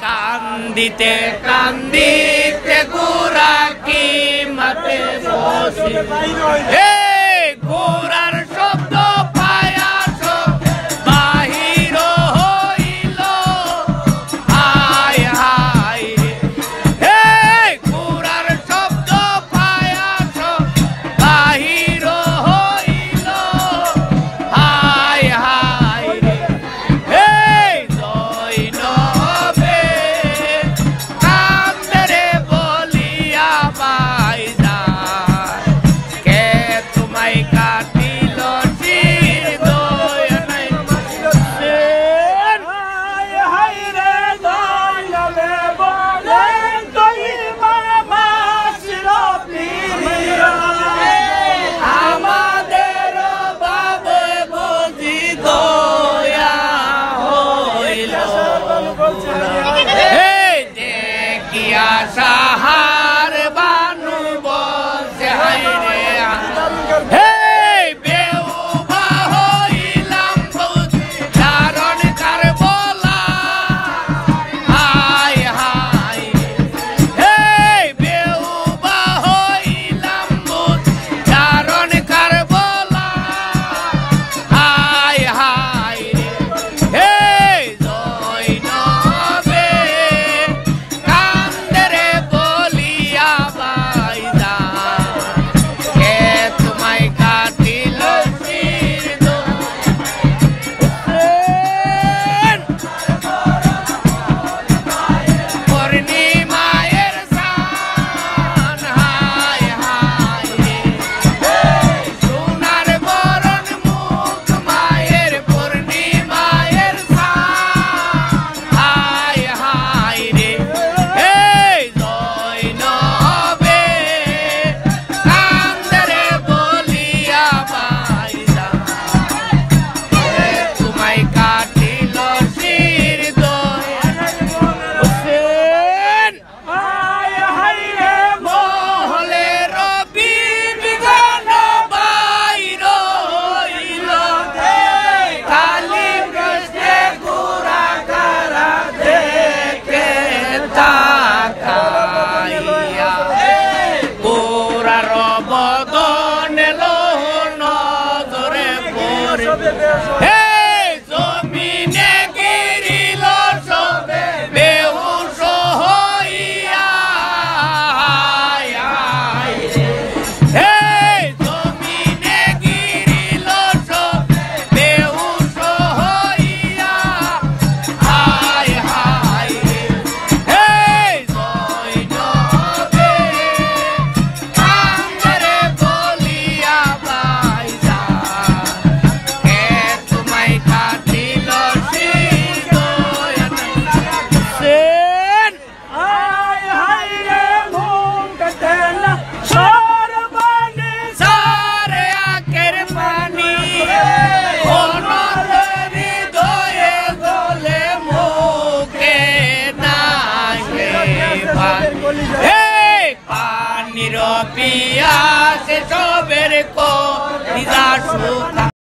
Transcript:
কান্দিতে কান্দিতে গোরা কি মাতে বসি গোরার শব্দ পায়াস বাহির হইল হায় হায় হে গোরার শব্দ পায়াস বাহির হইল হায় হায় হে দৈনবে কান্দরে বলিয়া বাইজা কে তোমায় কাটিল শির দয়ানাই হায় হায় রে দয়ালে বলে তুই মামা শিরপিয়া আমাদের বাবে বুঝি দয়া হইল এই দেখিয়া সাহার বানু বসে হায় রে হে বেউবা হইলাম ধারণ কার বলা হায় হায় হে বেউবা হইলাম ধারণ কার বলা হায় হায় হে দৈনবে কান্দরে বলিয়া বাইদা কে তোমায় কাটিল শির পূর্ণিমায়ের সান হায় হায় সোনার বরণ মুখ মায়ের পূর্ণিমায়ের সান হায় হায় রে হে দৈনবে কান্দরে বলিয়া বাইদা কে তোমায় কাটিল শির দয়ান হায় হায় রে মহলে রবি বিঘন বাইর হইল কালি প্রশ্নে গোরা কারা দেখে তাকাইয়া গোরার বদনে লোহ নজরে পড়ে হে জমিনে গিরিল সবে বেহুশ হইয়া হায় হায় হে জমিনে গিরিল সবে বেহুশ হইয়া হায় হায় হে দৈনবে কান্দরে বলিয়া বাইজা কে তোমায় কাটিল শির দয়ান হায় হায় রে ঘুম কাটে না সরবানি সারে আখের পানি অনর হৃদয়ে গলে মুখে নাহে পানি হে পানির পিয়াসে সবের কলিজা শুকাইয়া